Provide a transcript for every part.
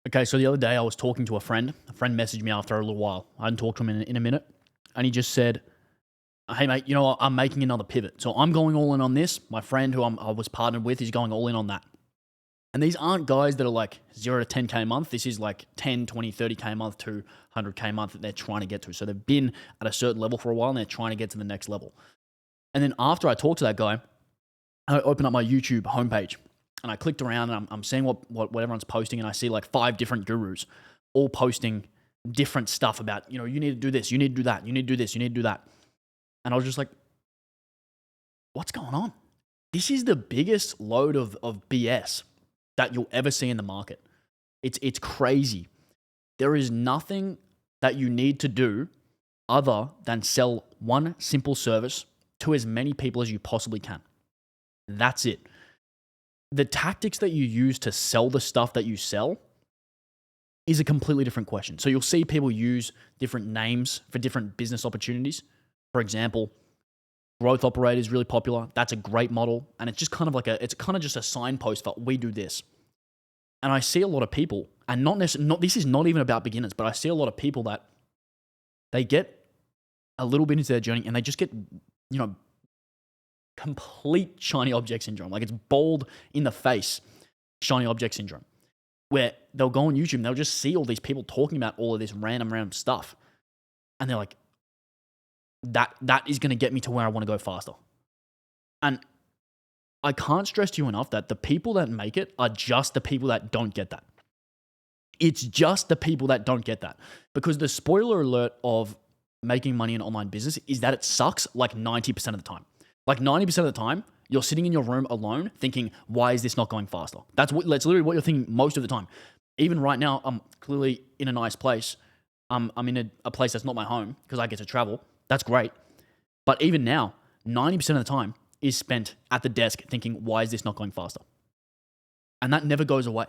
Okay, so the other day I was talking to a friend. A friend messaged me after a little while. I hadn't talked to him in a minute. And he just said, hey, mate, you know what? I'm making another pivot. So I'm going all in on this. My friend who I was partnered with is going all in on that. And these aren't guys that are like 0 to 10K a month. This is like 10, 20, 30K a month to 100K a month that they're trying to get to. So they've been at a certain level for a while and they're trying to get to the next level. And then after I talked to that guy, I opened up my YouTube homepage and I clicked around and I'm seeing what everyone's posting, and I see like 5 different gurus all posting different stuff about, you need to do this, you need to do that, you need to do this, you need to do that. And I was just like, what's going on? This is the biggest load of BS that you'll ever see in the market. It's crazy. There is nothing that you need to do other than sell one simple service to as many people as you possibly can. That's it. The tactics that you use to sell the stuff that you sell is a completely different question. So you'll see people use different names for different business opportunities. For example, growth operator is really popular. That's a great model. And it's just kind of just a signpost for we do this. And I see a lot of people, and this is not even about beginners, but I see a lot of people that they get a little bit into their journey and they just get, complete shiny object syndrome. Like it's bald in the face, shiny object syndrome, where they'll go on YouTube and they'll just see all these people talking about all of this random stuff. And they're like, that is going to get me to where I want to go faster. And I can't stress to you enough that the people that make it are just the people that don't get that. It's just the people that don't get that. Because the spoiler alert of making money in online business is that it sucks like 90% of the time. Like 90% of the time, you're sitting in your room alone thinking, why is this not going faster? That's literally what you're thinking most of the time. Even right now, I'm clearly in a nice place. I'm in a place that's not my home because I get to travel. That's great. But even now, 90% of the time is spent at the desk thinking, why is this not going faster? And that never goes away.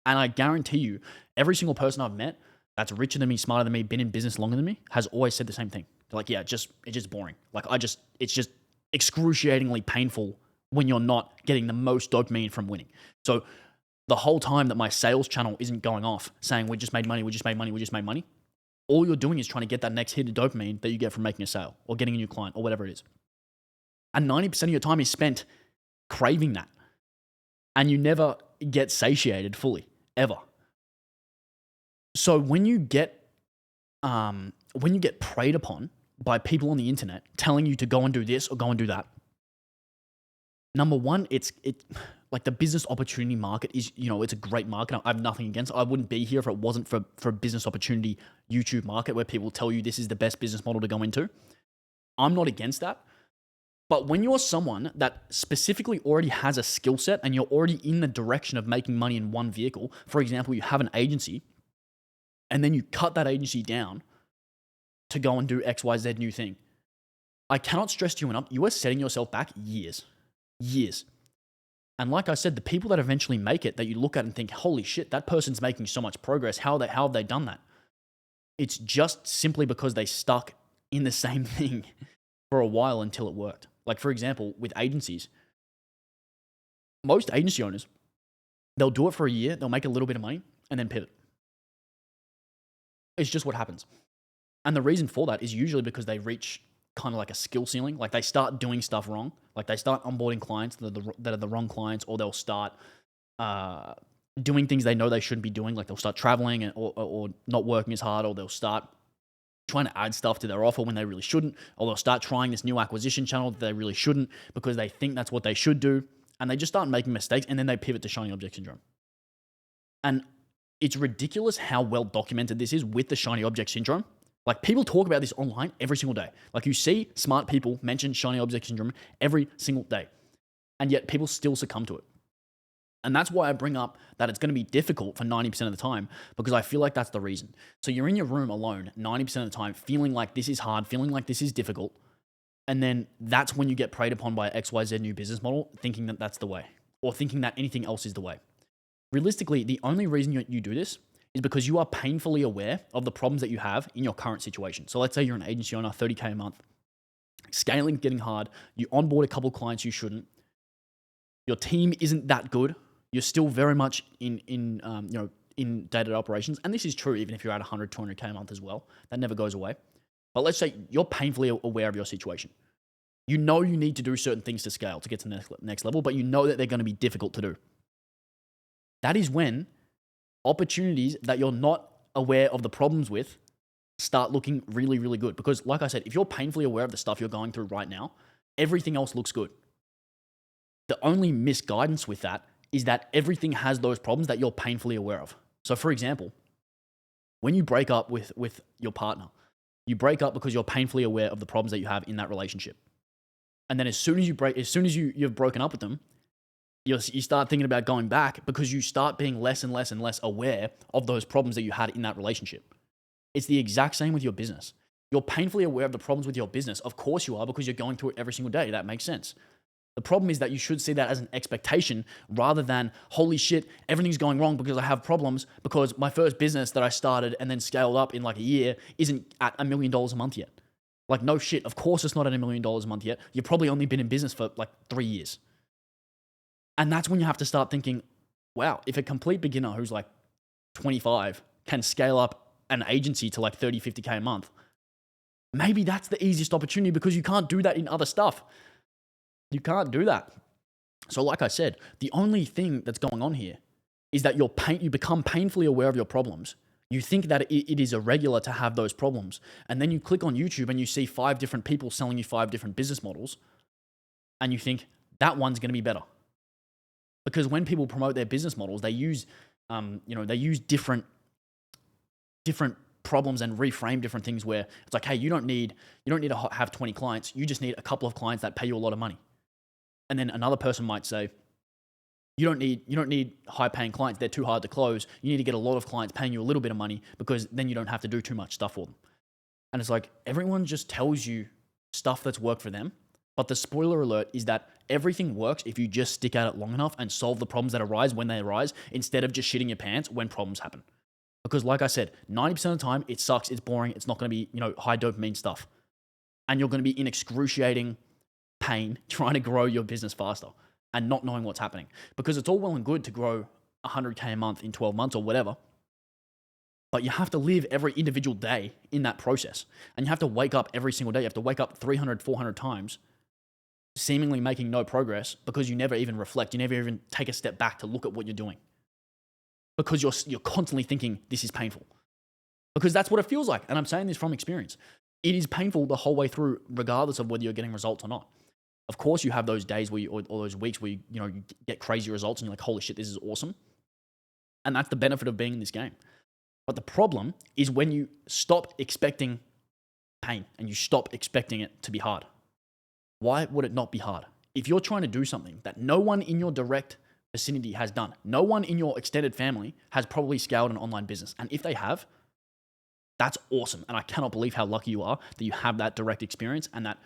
And I guarantee you, every single person I've met that's richer than me, smarter than me, been in business longer than me, has always said the same thing. They're like, yeah, it's just boring. Like it's just excruciatingly painful when you're not getting the most dopamine from winning. So the whole time that my sales channel isn't going off saying we just made money, all you're doing is trying to get that next hit of dopamine that you get from making a sale or getting a new client or whatever it is. And 90% of your time is spent craving that. And you never get satiated fully, ever. So when you get preyed upon by people on the internet telling you to go and do this or go and do that, number one, it's like the business opportunity market is, it's a great market. I have nothing against it. I wouldn't be here if it wasn't for a business opportunity YouTube market where people tell you this is the best business model to go into. I'm not against that. But when you're someone that specifically already has a skill set and you're already in the direction of making money in one vehicle, for example, you have an agency and then you cut that agency down to go and do XYZ new thing, I cannot stress to you enough, you are setting yourself back years. And like I said, the people that eventually make it, that you look at and think, holy shit, that person's making so much progress. How have they done that? It's just simply because they stuck in the same thing for a while until it worked. Like, for example, with agencies, most agency owners, they'll do it for a year, they'll make a little bit of money, and then pivot. It's just what happens. And the reason for that is usually because they reach kind of like a skill ceiling. Like they start doing stuff wrong. Like they start onboarding clients that are the wrong clients, or they'll start doing things they know they shouldn't be doing. Like they'll start traveling or not working as hard, or they'll start trying to add stuff to their offer when they really shouldn't, or they'll start trying this new acquisition channel that they really shouldn't because they think that's what they should do. And they just start making mistakes, and then they pivot to shiny object syndrome. And it's ridiculous how well documented this is with the shiny object syndrome. Like people talk about this online every single day. Like you see smart people mention shiny object syndrome every single day. And yet people still succumb to it. And that's why I bring up that it's going to be difficult for 90% of the time, because I feel like that's the reason. So you're in your room alone 90% of the time, feeling like this is hard, feeling like this is difficult. And then that's when you get preyed upon by XYZ new business model, thinking that that's the way, or thinking that anything else is the way. Realistically, the only reason you do this is because you are painfully aware of the problems that you have in your current situation. So let's say you're an agency owner, 30K a month, scaling, getting hard, you onboard a couple of clients you shouldn't, your team isn't that good, you're still very much in in day-to-day operations, and this is true even if you're at 100, 200K a month as well. That never goes away. But let's say you're painfully aware of your situation. You know you need to do certain things to scale to get to the next level, but you know that they're going to be difficult to do. That is when opportunities that you're not aware of the problems with start looking really, really good. Because like I said, if you're painfully aware of the stuff you're going through right now, everything else looks good. The only misguidance with that is that everything has those problems that you're painfully aware of. So for example, when you break up with your partner, you break up because you're painfully aware of the problems that you have in that relationship. And then as soon as you've broken up with them, you start thinking about going back because you start being less and less and less aware of those problems that you had in that relationship. It's the exact same with your business. You're painfully aware of the problems with your business. Of course you are, because you're going through it every single day. That makes sense. The problem is that you should see that as an expectation rather than, holy shit, everything's going wrong because I have problems because my first business that I started and then scaled up in like a year isn't at $1 million a month yet. Like, no shit. Of course it's not at $1 million a month yet. You've probably only been in business for like 3 years. And that's when you have to start thinking, wow, if a complete beginner who's like 25 can scale up an agency to like 30, 50K a month, maybe that's the easiest opportunity because you can't do that in other stuff. You can't do that. So like I said, the only thing that's going on here is that you become painfully aware of your problems. You think that it is irregular to have those problems. And then you click on YouTube and you see 5 different people selling you 5 different business models. And you think that one's going to be better. Because when people promote their business models, they use different problems and reframe different things where it's like, hey, you don't need to have 20 clients. You just need a couple of clients that pay you a lot of money. And then another person might say, you don't need high paying clients. They're too hard to close. You need to get a lot of clients paying you a little bit of money because then you don't have to do too much stuff for them. And it's like, everyone just tells you stuff that's worked for them. But the spoiler alert is that everything works if you just stick at it long enough and solve the problems that arise when they arise instead of just shitting your pants when problems happen. Because like I said, 90% of the time, it sucks, it's boring, it's not going to be, high dopamine stuff. And you're going to be in excruciating pain trying to grow your business faster and not knowing what's happening. Because it's all well and good to grow 100K a month in 12 months or whatever. But you have to live every individual day in that process. And you have to wake up every single day. You have to wake up 300, 400 times, seemingly making no progress because you never even reflect. You never even take a step back to look at what you're doing. Because you're constantly thinking, this is painful. Because that's what it feels like. And I'm saying this from experience. It is painful the whole way through, regardless of whether you're getting results or not. Of course, you have those days or those weeks where you get crazy results and you're like, holy shit, this is awesome. And that's the benefit of being in this game. But the problem is when you stop expecting pain and you stop expecting it to be hard. Why would it not be hard? If you're trying to do something that no one in your direct vicinity has done, no one in your extended family has probably scaled an online business. And if they have, that's awesome. And I cannot believe how lucky you are that you have that direct experience and that,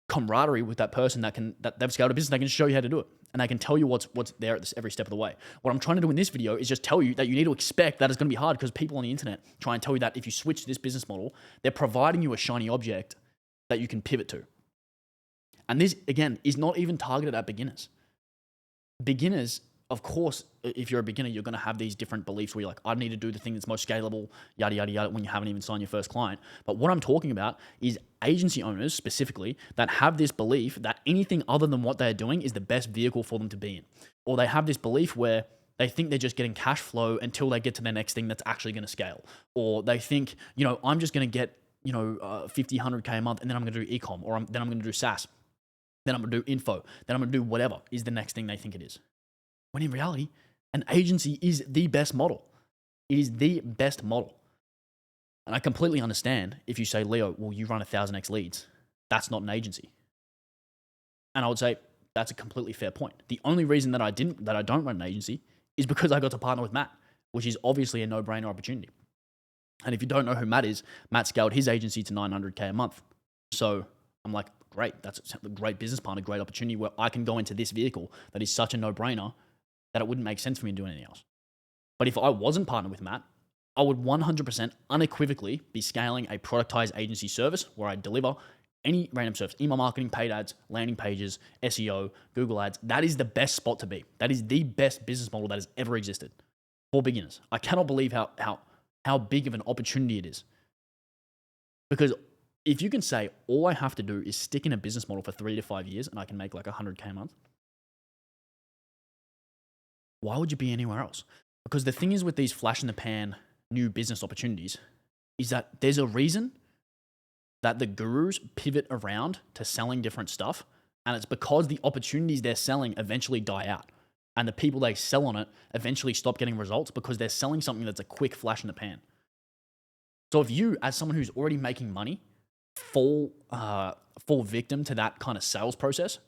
camaraderie with that person that they've scaled a business. They can show you how to do it. And they can tell you what's there at every step of the way. What I'm trying to do in this video is just tell you that you need to expect that it's going to be hard because people on the internet try and tell you that if you switch to this business model, they're providing you a shiny object that you can pivot to. And this, again, is not even targeted at beginners. Beginners, of course, if you're a beginner, you're going to have these different beliefs where you're like, I need to do the thing that's most scalable, yada, yada, yada, when you haven't even signed your first client. But what I'm talking about is agency owners specifically that have this belief that anything other than what they're doing is the best vehicle for them to be in. Or they have this belief where they think they're just getting cash flow until they get to their next thing that's actually going to scale. Or they think, I'm just going to get, 50, 100K a month and then I'm going to do e-com or then I'm going to do SaaS. Then I'm going to do info. Then I'm going to do whatever is the next thing they think it is. When in reality, an agency is the best model. It is the best model. And I completely understand if you say, Leo, well, you run 1,000x leads. That's not an agency. And I would say that's a completely fair point. The only reason that I don't run an agency is because I got to partner with Matt, which is obviously a no-brainer opportunity. And if you don't know who Matt is, Matt scaled his agency to 900K a month. So I'm like, great, that's a great business partner, great opportunity where I can go into this vehicle that is such a no-brainer that it wouldn't make sense for me to do anything else. But if I wasn't partnered with Matt, I would 100% unequivocally be scaling a productized agency service where I deliver any random service, email marketing, paid ads, landing pages, SEO, Google ads, that is the best spot to be. That is the best business model that has ever existed for beginners. I cannot believe how big of an opportunity it is. Because if you can say, all I have to do is stick in a business model for 3 to 5 years and I can make like $100K a month, why would you be anywhere else? Because the thing is with these flash in the pan new business opportunities is that there's a reason that the gurus pivot around to selling different stuff. And it's because the opportunities they're selling eventually die out. And the people they sell on it eventually stop getting results because they're selling something that's a quick flash in the pan. So if you, as someone who's already making money, fall victim to that kind of sales process,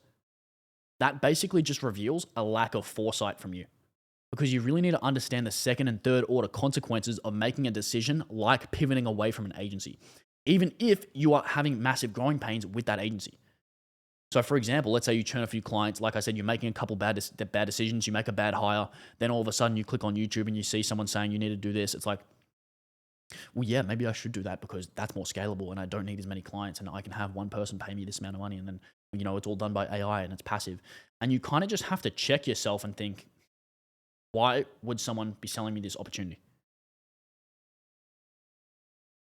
that basically just reveals a lack of foresight from you. Because you really need to understand the second and third order consequences of making a decision like pivoting away from an agency, even if you are having massive growing pains with that agency. So for example, let's say you churn a few clients. Like I said, you're making a couple bad decisions. You make a bad hire. Then all of a sudden you click on YouTube and you see someone saying you need to do this. It's like, well, yeah, maybe I should do that because that's more scalable and I don't need as many clients and I can have one person pay me this amount of money and then, it's all done by AI and it's passive. And you kind of just have to check yourself and think, why would someone be selling me this opportunity?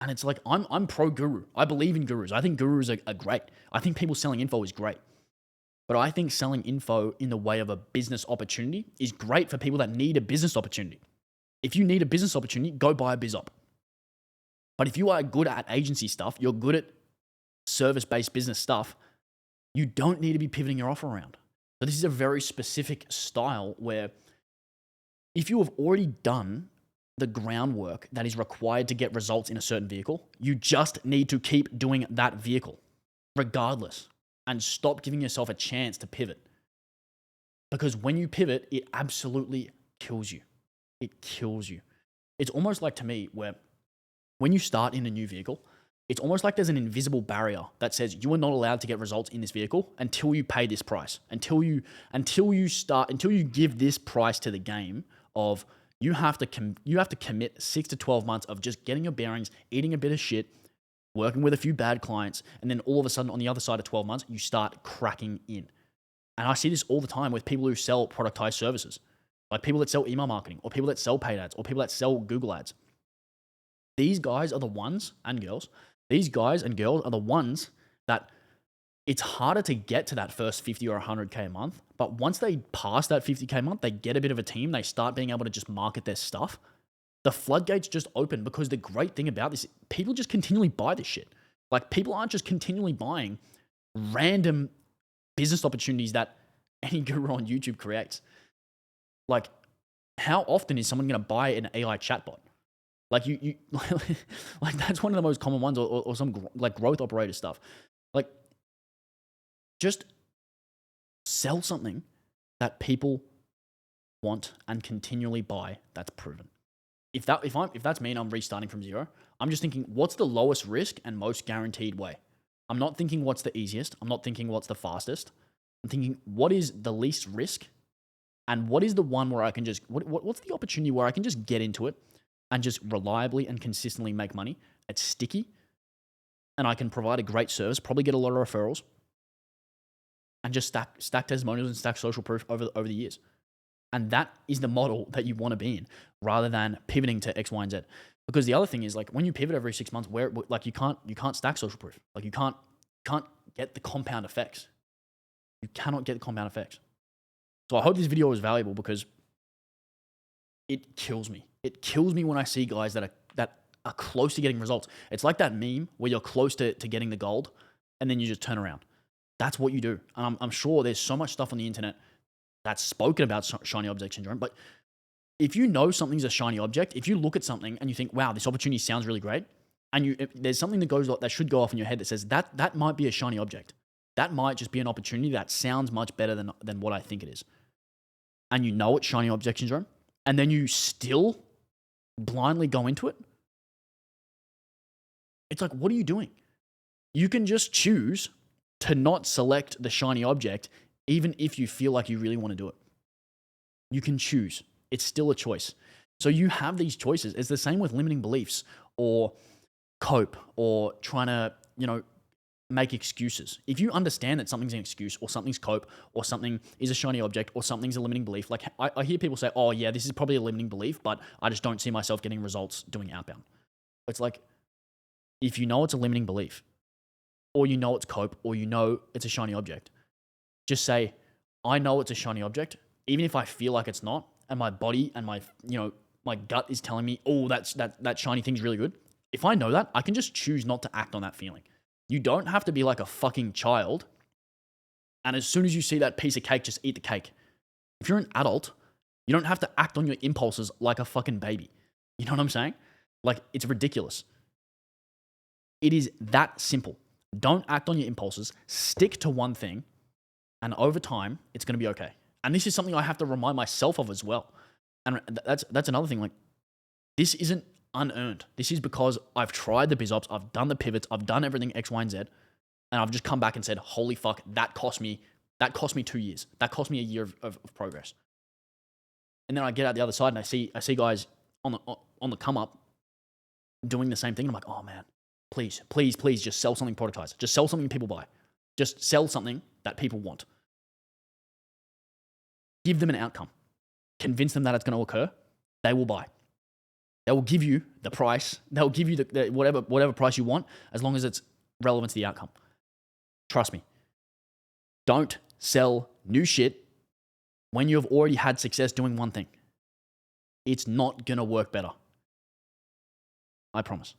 And it's like, I'm pro guru. I believe in gurus. I think gurus are great. I think people selling info is great. But I think selling info in the way of a business opportunity is great for people that need a business opportunity. If you need a business opportunity, go buy a biz op. But if you are good at agency stuff, you're good at service-based business stuff, you don't need to be pivoting your offer around. So this is a very specific style where if you have already done the groundwork that is required to get results in a certain vehicle, you just need to keep doing that vehicle regardless and stop giving yourself a chance to pivot. Because when you pivot, it absolutely kills you. It kills you. It's almost like, to me, where when you start in a new vehicle, it's almost like there's an invisible barrier that says you are not allowed to get results in this vehicle until you pay this price, until you give this price to the game of you have to commit 6 to 12 months of just getting your bearings, eating a bit of shit, working with a few bad clients, and then all of a sudden on the other side of 12 months, you start cracking in. And I see this all the time with people who sell productized services, like people that sell email marketing or people that sell paid ads or people that sell Google ads. These guys are the ones and girls, these guys and girls are the ones that it's harder to get to that first 50 or 100K a month. But once they pass that 50K a month, they get a bit of a team. They start being able to just market their stuff. The floodgates just open because the great thing about this, people just continually buy this shit. Like, people aren't just continually buying random business opportunities that any guru on YouTube creates. Like, how often is someone going to buy an AI chatbot? Like, you like, that's one of the most common ones, or some like growth operator stuff. Like, just sell something that people want and continually buy. That's proven. If that's me and I'm restarting from zero, I'm just thinking, what's the lowest risk and most guaranteed way? I'm not thinking what's the easiest. I'm not thinking what's the fastest. I'm thinking, what is the least risk, and what is the one where I can just what's the opportunity where I can just get into it and just reliably and consistently make money. It's sticky, and I can provide a great service, probably get a lot of referrals, and just stack testimonials and stack social proof over the years. And that is the model that you want to be in, rather than pivoting to X, Y, and Z. Because the other thing is, like, when you pivot every 6 months, where like you can't stack social proof. Like, you can't get the compound effects. You cannot get the compound effects. So I hope this video was valuable, because it kills me. It kills me when I see guys that are close to getting results. It's like that meme where you're close to getting the gold and then you just turn around. That's what you do. And I'm sure there's so much stuff on the internet that's spoken about shiny object syndrome. But if you know something's a shiny object, if you look at something and you think, wow, this opportunity sounds really great, and there's something that should go off in your head that says that might be a shiny object. That might just be an opportunity that sounds much better than what I think it is. And you know it's shiny object syndrome, and then you still blindly go into it. It's like, what are you doing? You can just choose to not select the shiny object, even if you feel like you really want to do it. You can choose. It's still a choice. So you have these choices. It's the same with limiting beliefs or cope or trying to, make excuses. If you understand that something's an excuse or something's cope or something is a shiny object or something's a limiting belief, like I hear people say, oh yeah, this is probably a limiting belief, but I just don't see myself getting results doing outbound. It's like, if you know it's a limiting belief or you know it's cope or you know it's a shiny object, just say, I know it's a shiny object, even if I feel like it's not, and my body and my, my gut is telling me, oh, that shiny thing's really good. If I know that, I can just choose not to act on that feeling. You don't have to be like a fucking child, and as soon as you see that piece of cake, just eat the cake. If you're an adult, you don't have to act on your impulses like a fucking baby. You know what I'm saying? Like, it's ridiculous. It is that simple. Don't act on your impulses. Stick to one thing, and over time, it's going to be okay. And this is something I have to remind myself of as well. And that's another thing. Like, this isn't unearned. This is because I've tried the biz ops, I've done the pivots, I've done everything X, Y, and Z, and I've just come back and said, holy fuck, that cost me 2 years. That cost me a year of progress. And then I get out the other side and I see guys on the come up doing the same thing. I'm like, oh man, please just sell something productized. Just sell something people buy. Just sell something that people want. Give them an outcome. Convince them that it's going to occur. They will buy. They will give you the price. They'll give you the whatever price you want, as long as it's relevant to the outcome. Trust me. Don't sell new shit when you've already had success doing one thing. It's not going to work better. I promise.